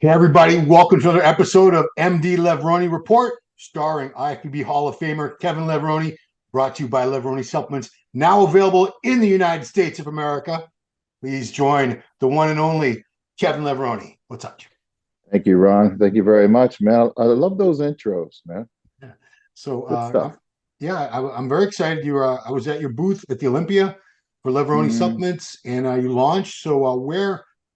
Hey, everybody, welcome to another episode of MD Levrone Report, starring IFBB Hall of Famer Kevin Levrone, brought to you by Levrone Supplements, now available in the United States of America. Please join the one and only Kevin Levrone. What's up, Jim? Thank you, Ron. Thank you very much, man. I love those intros, man. Yeah. So, Good I'm, stuff. yeah, I'm very excited. I was at your booth at the Olympia for Levrone Mm, Supplements, and you launched. So,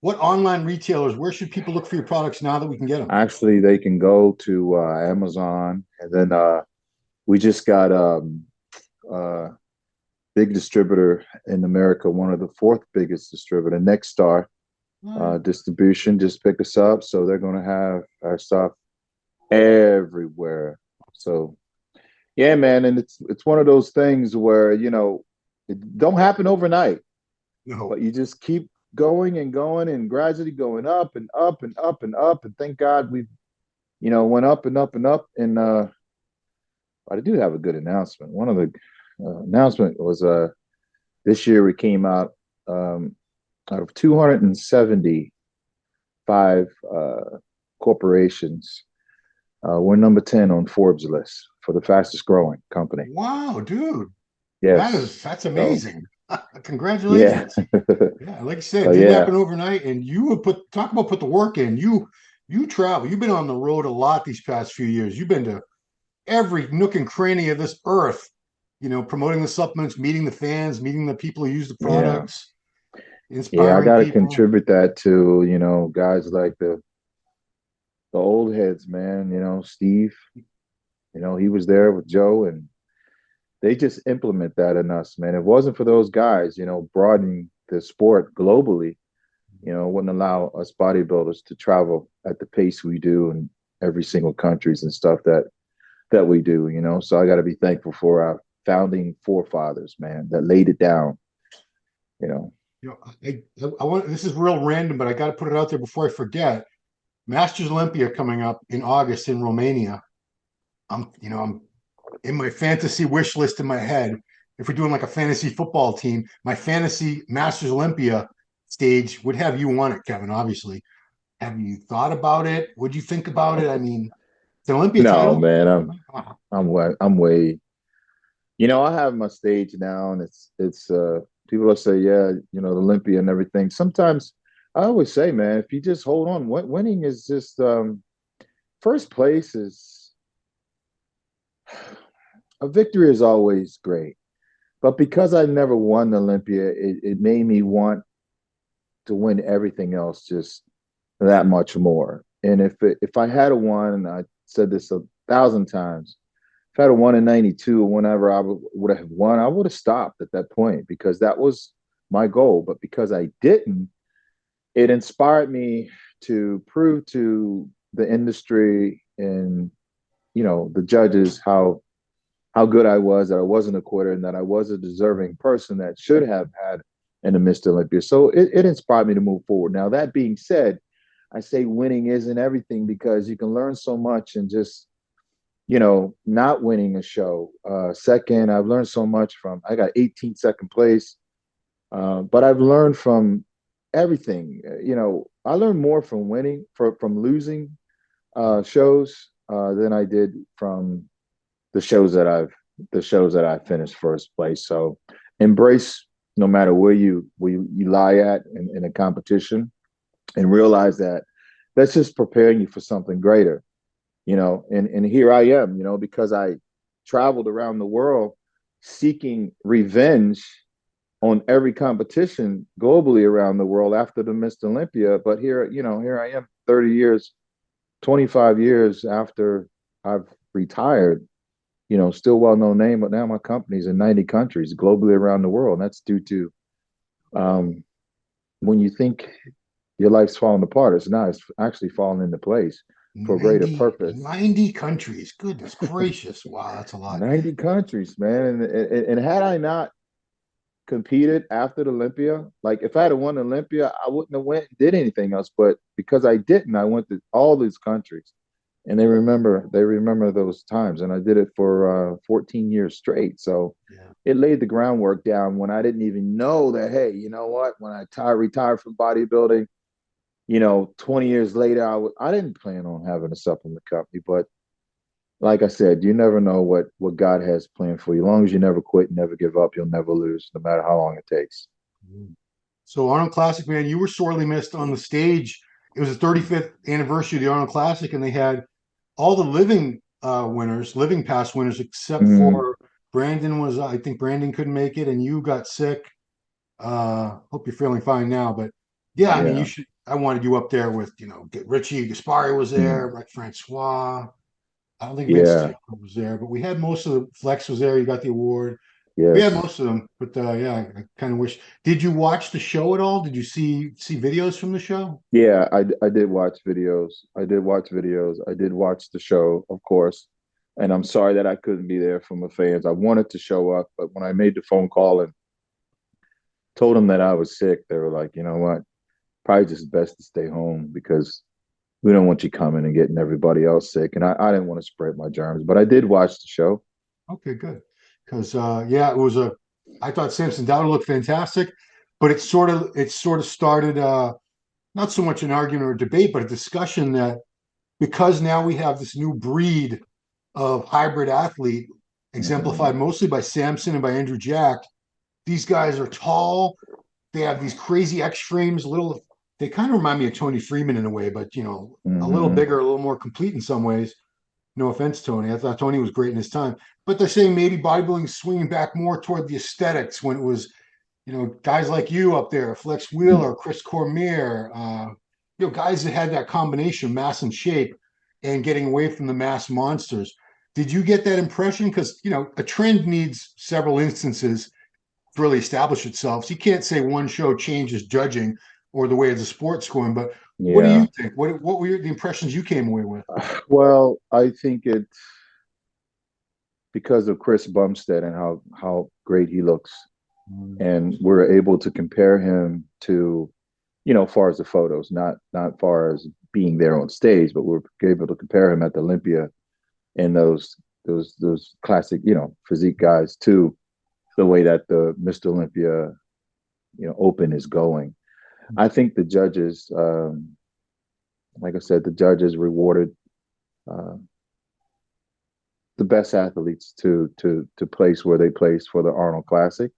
what online retailers, where should people look for your products now that we can get them? Actually, they can go to Amazon, and then we just got uh, big distributor in America, one of the fourth biggest distributor, Next Star Distribution, just picked us up, so they're going to have our stuff everywhere. So yeah, man, and it's one of those things where it don't happen overnight. No. But you just keep going and going and gradually going up and up and up and up. And thank God we've, went up and up and up. And I do have a good announcement. One of the announcement was this year we came um, out of 275 corporations. We're number 10 on Forbes list for the fastest growing company. Wow, dude. Yes. That's So amazing. yeah. Congratulations. Yeah, like I said, So it didn't happen yeah. overnight. And you would talk about put the work in. You travel. You've been on the road a lot these past few years. You've been to every nook and cranny of this earth, promoting the supplements, meeting the fans, meeting the people who use the Yeah. products, Yeah, I inspiring gotta people. contribute that to, guys like the old heads, man, Steve, he was there with Joe and they just implement that in us, man. If it wasn't for those guys, broadening the sport globally, wouldn't allow us bodybuilders to travel at the pace we do in every single countries and stuff that we do, So I gotta be thankful for our founding forefathers, man, that laid it down, you know. You know, I want this is real random, but I got to put it out there before I forget. Masters Olympia coming up in August in Romania. I'm in my fantasy wish list in my head. If we're doing like a fantasy football team, my fantasy Masters Olympia stage would have you on it, Kevin. Obviously, have you thought about it? Would you think about it? I mean, it's an Olympia No, title. man, Wow. I'm way. I have my stage now, and it's people will say, yeah, the Olympia and everything. Sometimes I always say, man, if you just hold on, winning is just first place is a victory is always great. But because I never won the Olympia, it made me want to win everything else just that much more. And if I had a won, and I said this 1,000 times, if I had a won in '92 or whenever I would have won, I would have stopped at that point because that was my goal. But because I didn't, it inspired me to prove to the industry and the judges how good I was, that I wasn't a quitter, and that I was a deserving person that should have had an Mr. Olympia. So it inspired me to move forward. Now, that being said, I say winning isn't everything because you can learn so much and just, not winning a show. Second, I've learned so much from, I got 18th second place, but I've learned from everything. I learned more from winning, from losing shows than I did from the shows that I finished first place. So embrace no matter where you lie at in a competition, and realize that that's just preparing you for something greater. And here I am, because I traveled around the world seeking revenge on every competition globally around the world after the Mr. Olympia. But here I am 30 years, 25 years after I've retired, still well known name, but now my company's in 90 countries globally around the world. And that's due to um, when you think your life's falling apart, it's not, it's actually falling into place for a greater 90, purpose. 90 countries. Goodness gracious. Wow, that's a lot. 90 countries, man. And had I not competed after the Olympia, like if I had won Olympia, I wouldn't have went and did anything else. But because I didn't, I went to all these countries and they remember those times, and I did it for 14 years straight. So Yeah. it laid the groundwork down when I didn't even know that, hey, you know what, when I retired from bodybuilding, 20 years later, I didn't plan on having a supplement company, but like I said, you never know what God has planned for you. As long as you never quit, never give up, you'll never lose, no matter how long it takes. So Arnold Classic, man, you were sorely missed on the stage. It was the 35th anniversary of the Arnold Classic, and they had all the living winners, living past winners, except Mm, for Brandon was, I think Brandon couldn't make it, and you got sick. Hope you're feeling fine now, but yeah, I mean, you yeah. should. I wanted you up there with, Richie Gaspari was there, Mm, Rick Francois. I don't think Vince yeah. Taylor was there, but we had most of the Flex was there. You got the award. We had Yes. most of them, but yeah, I kind of wish. Did you watch the show at all? Did you see videos from the show? Yeah, I did watch videos. I did watch videos. I did watch the show, of course. And I'm sorry that I couldn't be there for my fans. I wanted to show up, but when I made the phone call and told them that I was sick, they were like, you know what? Probably just best to stay home because we don't want you coming and getting everybody else sick. And I didn't want to spread my germs, but I did watch the show. Okay, good. Because yeah, it was a. I thought Samson Dowd looked fantastic, but it sort of started not so much an argument or debate, but a discussion that because now we have this new breed of hybrid athlete, Mm-hmm. exemplified mostly by Samson and by Andrew Jack. These guys are tall. They have these crazy X frames. Little, they kind of remind me of Tony Freeman in a way, but a little Mm-hmm. bigger, a little more complete in some ways. No offense, Tony. I thought Tony was great in his time, but they're saying maybe bodybuilding's swinging back more toward the aesthetics when it was, guys like you up there, Flex Wheeler, Chris Cormier, guys that had that combination, mass and shape, and getting away from the mass monsters. Did you get that impression? Because a trend needs several instances to really establish itself. So you can't say one show changes judging or the way the sport's going. But what do you Yeah. think? What were the impressions you came away with? Well, I think it's because of Chris Bumstead and how great he looks. Mm. And we're able to compare him to, far as the photos, not far as being there on stage, but we're able to compare him at the Olympia and those classic, physique guys to the way that the Mr. Olympia, Open is going. I think the judges, like I said, the judges rewarded uh, the best athletes to place where they placed for the Arnold Classic.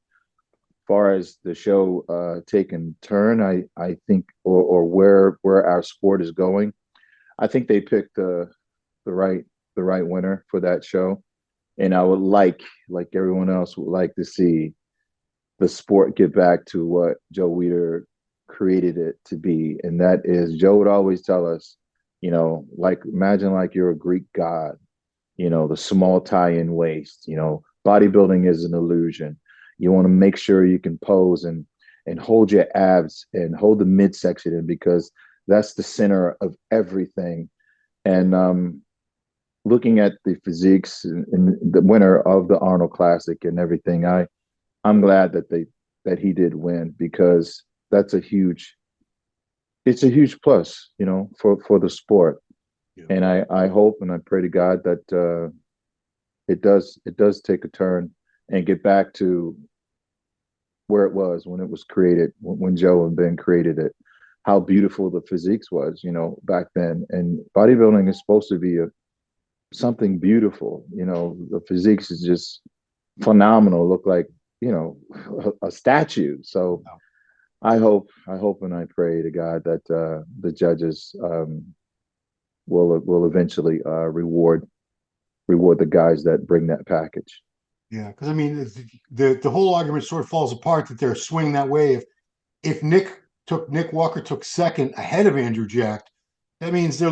Far as the show taking turn, I think, or where our sport is going, I think they picked the right the right winner for that show. And I would like everyone else would like to see the sport get back to what Joe Weider created it to be. And that is Joe would always tell us, like imagine like you're a Greek god, the small tie-in waist, bodybuilding is an illusion. You want to make sure you can pose and hold your abs and hold the midsection in because that's the center of everything. And looking at the physiques and the winner of the Arnold Classic and everything, I'm glad that he did win because that's it's a huge plus, for the sport. Yeah. And I hope and I pray to God that it does take a turn and get back to where it was when it was created, when Joe and Ben created it, how beautiful the physiques was, back then. And bodybuilding is supposed to be something beautiful. The physiques is just phenomenal. Look like, a statue. So I hope and I pray to God that the judges will eventually reward the guys that bring that package. Yeah, because I mean, the whole argument sort of falls apart that they're swinging that way. If Nick Walker took second ahead of Andrew Jack, that means they're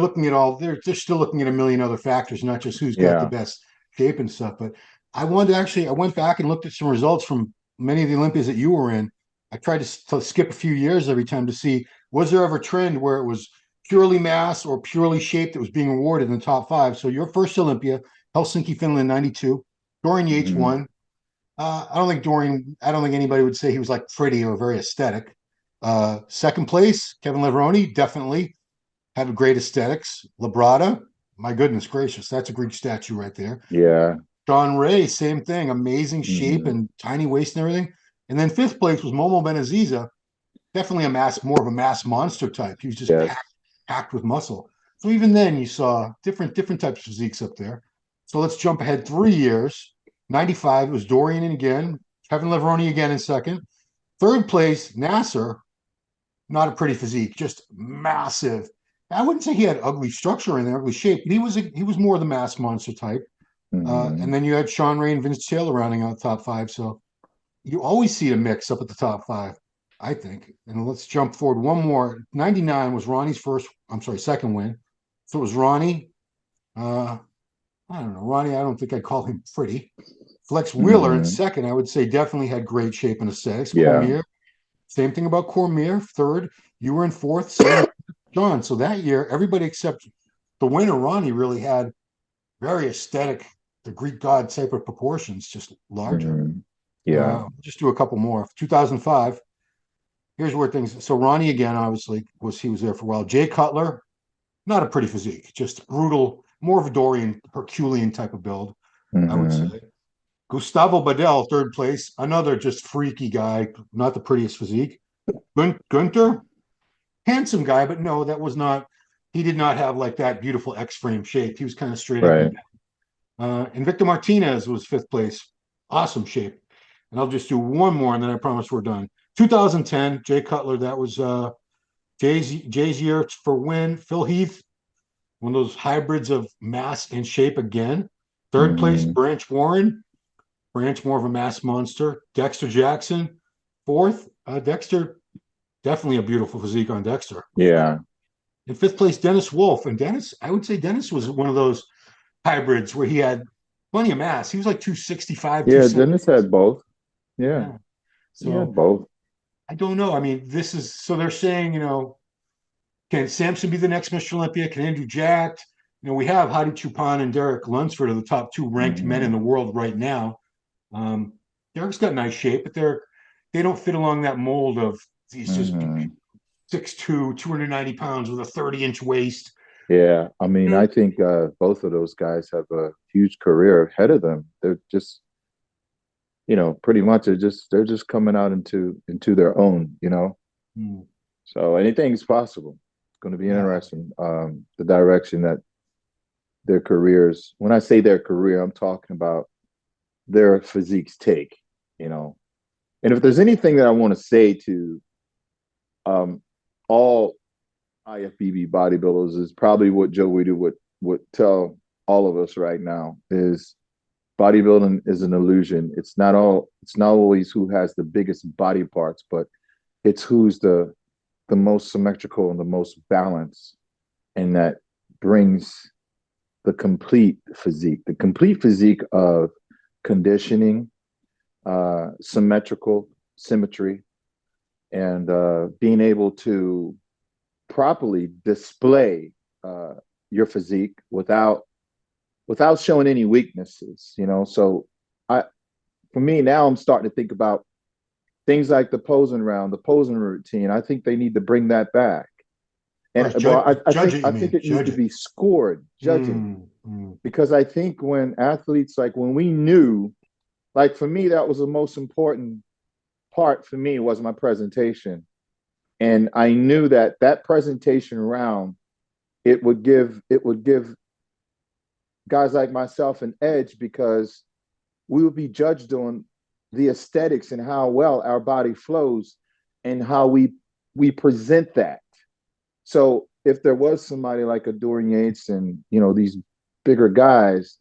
still looking at a million other factors, not just who's got the Yeah. best shape and stuff. But I went back and looked at some results from many of the Olympias that you were in. I tried to skip a few years every time to see was there ever a trend where it was purely mass or purely shape that was being awarded in the top five. So your first Olympia, Helsinki, Finland, '92. Dorian Yates Mhm. won. I don't think anybody would say he was like pretty or very aesthetic. Second place, Kevin Levrone, definitely had great aesthetics. Labrada, my goodness gracious, that's a Greek statue right there. Yeah. John Ray, same thing, amazing shape Hmm. and tiny waist and everything. And then fifth place was Momo Benaziza, definitely more of a mass monster type. He was just Yes. packed with muscle. So even then, you saw different types of physiques up there. So let's jump ahead 3 years. 95 was Dorian again, Kevin Levrone again in second. Third place, Nasser, not a pretty physique, just massive. I wouldn't say he had ugly structure in there, ugly shape, but he was more the mass monster type. And Mhm. then you had Sean Ray and Vince Taylor rounding out top five. So you always see a mix up at the top five, I think. And let's jump forward one more. 99 was Ronnie's second win. So it was Ronnie. Uh, I don't know. Ronnie, I don't think I'd call him pretty. Flex Wheeler in Mhm. second, I would say definitely had great shape and aesthetics. Yeah. Cormier, same thing about Cormier. Third, you were in fourth, same John. So that year, everybody except the winner, Ronnie, really had very aesthetic, the Greek god type of proportions, just larger. Mhm. Yeah. Just do a couple more. 2005. Here's where things. So Ronnie again, obviously, he was there for a while. Jay Cutler, not a pretty physique, just brutal, more of a Dorian Herculean type of build, I would Mhm. say. Gustavo Badell, third place, another just freaky guy, not the prettiest physique. Gunter, handsome guy, but no, that was not. He did not have like that beautiful X frame shape. He was kind of straight up and Right. down. And Victor Martinez was fifth place, awesome shape. And I'll just do one more, and then I promise we're done. 2010, Jay Cutler. That was Jay's year for win. Phil Heath, one of those hybrids of mass and shape again. Third place, Mhm. Branch Warren. Branch more of a mass monster. Dexter Jackson, fourth. Dexter, definitely a beautiful physique on Dexter. Yeah. In fifth place, Dennis Wolf. And Dennis, I would say Dennis was one of those hybrids where he had plenty of mass. He was like 265, Yeah. 270. Dennis had both. Yeah. Yeah. He had So both. I don't know. I mean, this is so they're saying, can Samson be the next Mr. Olympia? Can Andrew Jacked? We have Hadi Chupan and Derek Lunsford are the top two ranked men in Mhm. the world right now. Um, Derek's got nice shape, but they don't fit along that mold of these just Mhm. 6'2", 290 pounds with a 30-inch waist. Yeah. I mean, I think both of those guys have a huge career ahead of them. They're just, pretty much they're just coming out into their own, Mm, So anything's possible. It's going to be yeah, interesting. The direction that their careers. When I say their career, I'm talking about their physiques take. You know, and if there's anything that I want to say to um, all IFBB bodybuilders, is probably what Joe Weider would tell all of us right now is bodybuilding is an illusion. It's not always who has the biggest body parts, but it's who's the most symmetrical and the most balanced, and that brings the complete physique of conditioning, symmetry, and being able to properly display your physique without showing any weaknesses. So I, for me now, I'm starting to think about things like the posing round, the posing routine. I think they need to bring that back. or And well, I judge think it. You I think mean it needs judge to it? be scored, judging, Mm. because I think when athletes, like when we knew, like for me, that was the most important part for me, was my presentation. And I knew that that presentation round, it would give guys like myself an edge, because we would be judged on the aesthetics and how well our body flows and how we present that. So if there was somebody like a Dorian Yates and these bigger guys,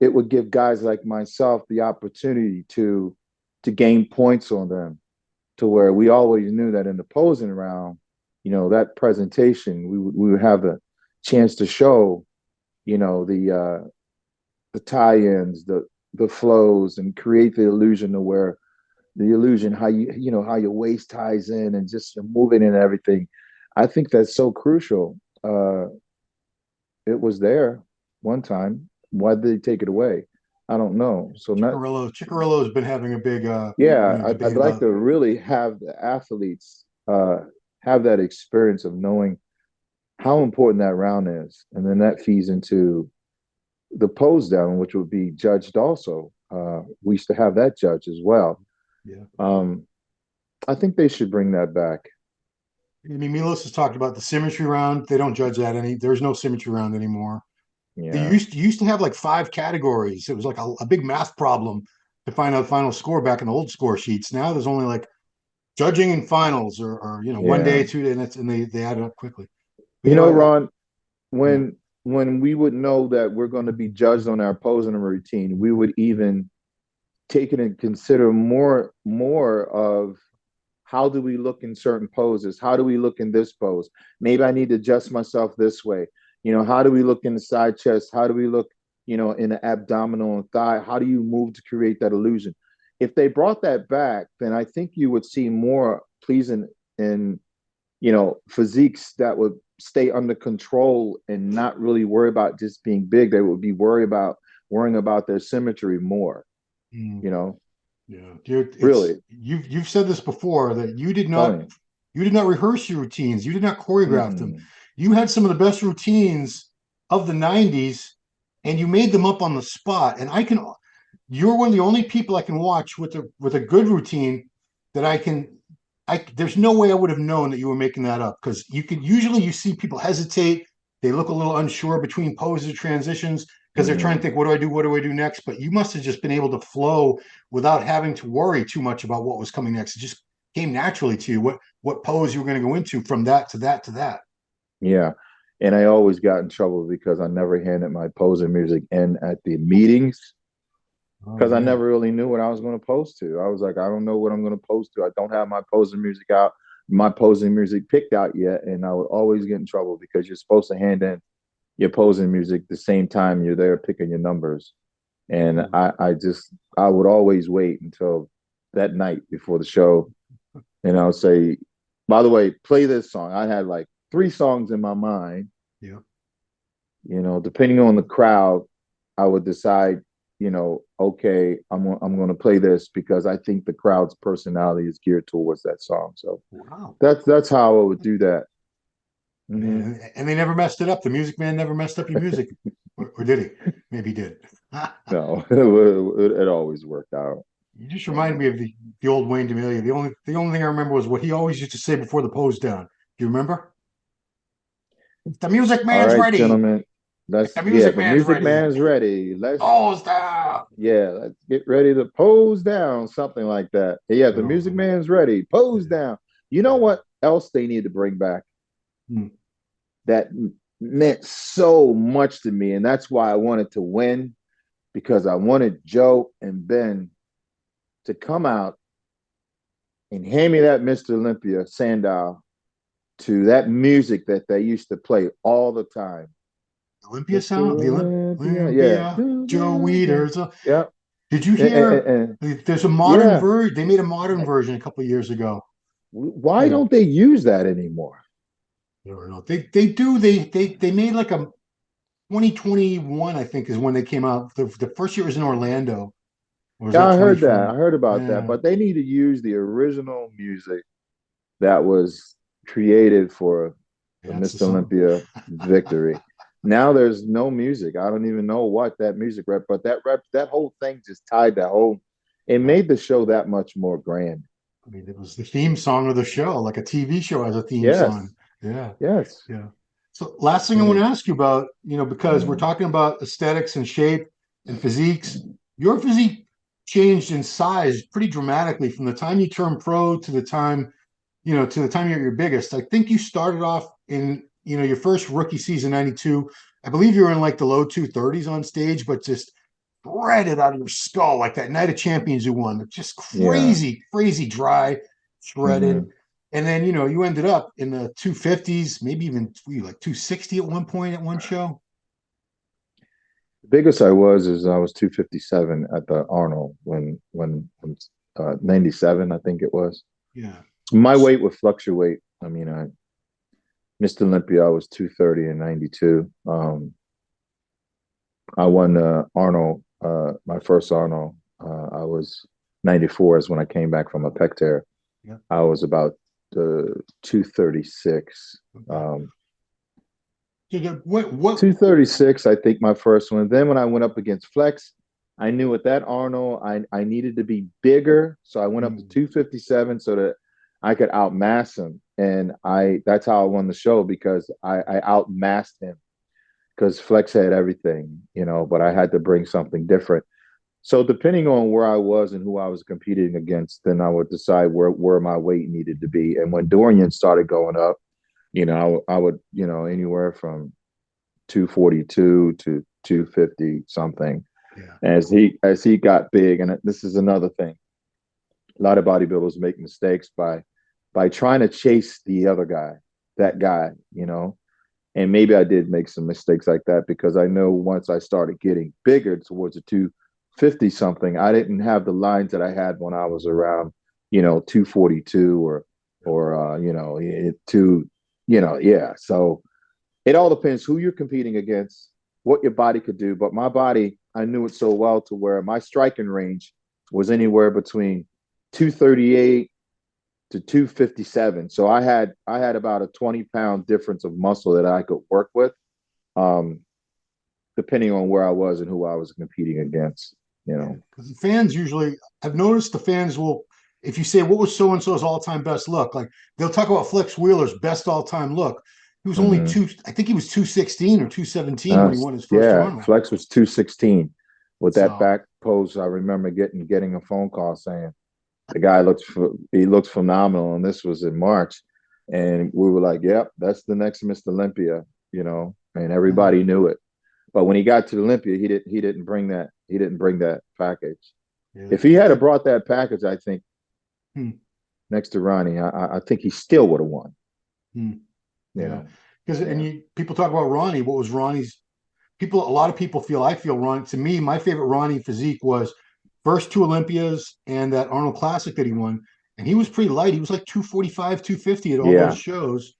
it would give guys like myself the opportunity to gain points on them, to where we always knew that in the posing round, that presentation, we would have a chance to show, the tie-ins, the flows, and create the illusion of where the illusion how how your waist ties in and just moving and everything. I think that's so crucial. It was there one time. Why did they take it away? I don't know. So not Chicarillo has been having a big yeah, I'd debate like about. to really have the athletes have that experience of knowing how important that round is, and then that feeds into the pose down, which would be judged also. We used to have that judge as well. Yeah. Um, I think they should bring that back. I mean, Milos has talked about the symmetry round. They don't judge that any. There's no symmetry round anymore. They Yeah. used to have like 5 categories. It was like a big math problem to find out the final score back in the old score sheets. Now there's only like judging and finals, or 1 day, Yeah. 2 day, and they add it up quickly. But, You know, Ron, yeah, when we would know that we're going to be judged on our posing routine, we would even take it and consider more of how do we look in certain poses? How do we look in this pose? Maybe I need to adjust myself this way. How do we look in the side chest? How do we look, in the abdominal and thigh? How do you move to create that illusion? If they brought that back, then I think you would see more pleasing in, physiques that would stay under control and not really worry about just being big. They would be worrying about their symmetry more, mm, you know, yeah. Dude, really. you've said this before that Tell me. you did not rehearse your routines. You did not choreograph them. Mm-mm. You had some of the best routines of the '90s, and you made them up on the spot. And you're one of the only people I can watch with a good routine that I can. There's no way I would have known that you were making that up, because you see people hesitate. They look a little unsure between poses or transitions because they're trying to Mm. think, what do I do? What do I do next? But you must have just been able to flow without having to worry too much about what was coming next. It just came naturally to you what pose you were going to go into from that to that to that. Yeah. And I always got in trouble because I never handed my posing music in at the meetings Oh because I yeah. never really knew what I was going to post to. I was like, I don't know what I'm going to post to. I don't have my posing music out, my posing music picked out yet. And I would always get in trouble because you're supposed to hand in your posing music the same time you're there picking your numbers. And I would always wait until that night before the show. And I would say, by the way, play this song. I had like 3 songs in my mind. Yeah. Depending on the crowd, I would decide, okay, I'm going to play this because I think the crowd's personality is geared towards that song. So Wow. that's how I would do that. Mm-hmm. And they never messed it up. The Music Man never messed up your music, or did he? Maybe he did. No, it always worked out. You just reminded me of the old Wayne D'Amelia. The only thing I remember was what he always used to say before the pose down. Do you remember? The Music All Man's right, ready. gentlemen. The Yeah, Music the Man's music ready. man's ready. Pose down. Let's get ready to pose down, something like that. Yeah, the music Oh, man's ready. Pose yeah, down. You know yeah. what else they need to bring back Hmm. that meant so much to me, and that's why I wanted to win because I wanted Joe and Ben to come out and hand me that Mr. Olympia Sandow to that music that they used to play all the time. Olympia Mr. sound. Olympia, yeah. Olympia. Joe Weider. Yeah. Did you And, and, hear? and, There's a modern yeah. version. They made a modern version a couple of years ago. Why Like, don't they use that anymore? I don't know. They do. They made like a 2021, I think, is when they came out. The first year was in Orlando. Or was Yeah, that I heard that. 24? I heard about that. Yeah. But they need to use the original music that was created for the Yeah, it's the Mr. song. Olympia victory. Now there's no music. I don't even know what that music rep, but that whole thing just tied that whole. It Yeah. made the show that much more grand. I mean, it was the theme song of the show, like a TV show has a theme song. Yes, Yeah. yes. Yeah. So last thing I want Mm, to ask you about, because we're mm. talking about aesthetics and shape and physiques, your physique changed in size pretty dramatically from the time you turned pro to the time you're at your biggest. I think you started off in, your first rookie season, 92. I believe you were in like the low 230s on stage, but just shredded out of your skull, like that night of champions you won. Just Yeah. crazy, crazy dry, shredded. Hmm. And then, you ended up in the 250s, maybe even like 260 at one point at one show. The biggest I was is I was 257 at the Arnold when 97, I think it was. Yeah. My weight would fluctuate. I mean, Mr. Olympia, I was 230 and 92. I won Arnold, my first Arnold. I was 94 is when I came back from a pec tear. Yeah. I was about 236. Okay. What 236, I think my first one. Then when I went up against Flex, I knew with that Arnold, I needed to be bigger. So I went up to 257 so that I could outmass him. and that's how I won the show because I outmassed him because Flex had everything, but I had to bring something different. So depending on where I was and who I was competing against, then I would decide where my weight needed to be. And when Dorian started going up, I would anywhere from 242 to 250 something. Yeah. As he got big, and this is another thing. A lot of bodybuilders make mistakes by trying to chase the other guy, that guy, And maybe I did make some mistakes like that because I know once I started getting bigger towards the 250 something, I didn't have the lines that I had when I was around, 242 or two, yeah. So it all depends who you're competing against, what your body could do. But my body, I knew it so well to where my striking range was anywhere between 238 to 257. So I had about a 20-pound difference of muscle that I could work with, depending on where I was and who I was competing against. Because the fans usually, I've noticed the fans will, if you say what was so and so's all-time best look, like they'll talk about Flex Wheeler's best all-time look. He was only I think he was 216 or 217 when he won his first tournament. Flex was 216 with that back pose. I remember getting a phone call saying the guy looks phenomenal, and this was in March, and we were like, "Yep, that's the next Mr. Olympia," and everybody knew it. But when he got to Olympia, he didn't bring that. He didn't bring that package. Yeah. If he had brought that package, I think next to Ronnie, I think he still would have won. Yeah, because people talk about Ronnie. What was Ronnie's? A lot of people I feel Ronnie. To me, my favorite Ronnie physique was first two Olympias and that Arnold Classic that he won. And he was pretty light. He was like 245, 250 at all those shows.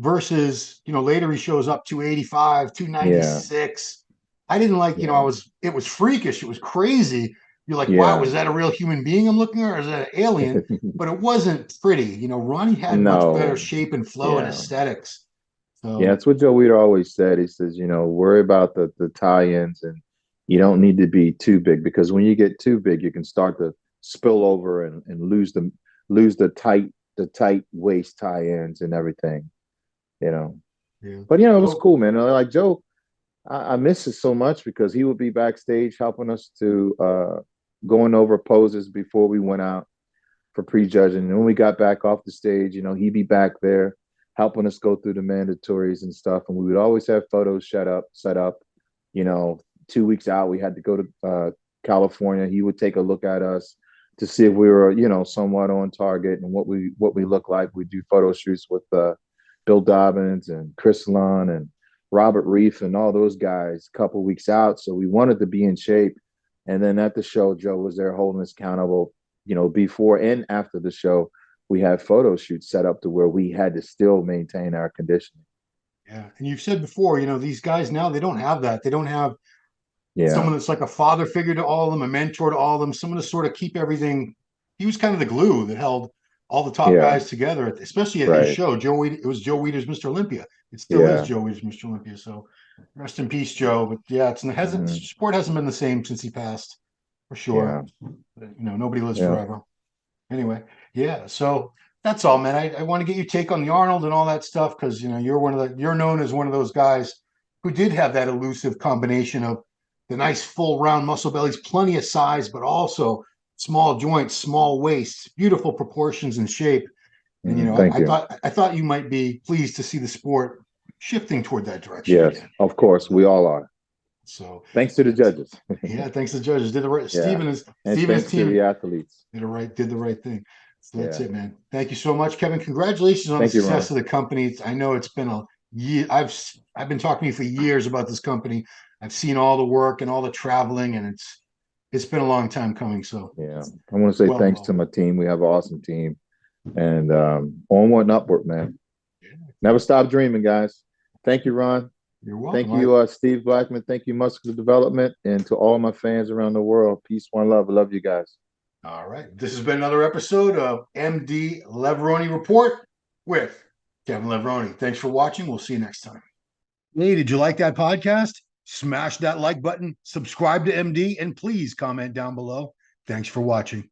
Versus, later he shows up 285, 296. I didn't like, it was freakish. It was crazy. You're like, wow, is that a real human being I'm looking at, or is that an alien? But it wasn't pretty. Ronnie had much better shape and flow and aesthetics. So, that's what Joe Weider always said. He says, worry about the tie-ins, and you don't need to be too big, because when you get too big, you can start to spill over and lose the tight waist tie-ins and everything. But it was cool, man. Like Joe, I miss it so much because he would be backstage helping us to going over poses before we went out for prejudging. And when we got back off the stage, he'd be back there helping us go through the mandatories and stuff. And we would always have photos set up. 2 weeks out, we had to go to California. He would take a look at us to see if we were, somewhat on target and what we look like. We'd do photo shoots with Bill Dobbins and Chris Lunn and Robert Reef and all those guys a couple weeks out. So we wanted to be in shape. And then at the show, Joe was there holding us accountable, before and after the show. We had photo shoots set up to where we had to still maintain our conditioning. Yeah. And you've said before, these guys now, they don't have that. They don't have someone that's like a father figure to all of them, a mentor to all of them, someone to sort of keep everything. He was kind of the glue that held all the top guys together, especially at his show. It was Joe Weider's Mr. Olympia. It still is Joe Weider's Mr. Olympia. So rest in peace, Joe. But sport hasn't been the same since he passed, for sure. But, nobody lives forever. Anyway, so that's all, man. I want to get your take on the Arnold and all that stuff because you're known as one of those guys who did have that elusive combination of the nice full round muscle bellies, plenty of size, but also small joints, small waists, beautiful proportions and shape. And I thought you might be pleased to see the sport shifting toward that direction. Yes, again. Of course, we all are. So thanks to the judges. Thanks to the judges. Did the right. Stephen's team to the athletes did the right thing. So that's it, man. Thank you so much, Kevin. Congratulations on the success of the company. I know it's been a year. I've been talking to you for years about this company. I've seen all the work and all the traveling, and it's been a long time coming. So I want to say thanks to my team. We have an awesome team, and onward and upward, man. Never stop dreaming, guys. Thank you, Ron. You're welcome. Thank you, Steve Blackman. Thank you, Muscular Development, and to all my fans around the world. Peace, one love. I love you guys. All right. This has been another episode of MD Levrone Report with Kevin Levrone. Thanks for watching. We'll see you next time. Hey, did you like that podcast? Smash that like button, subscribe to MD, and please comment down below. Thanks for watching.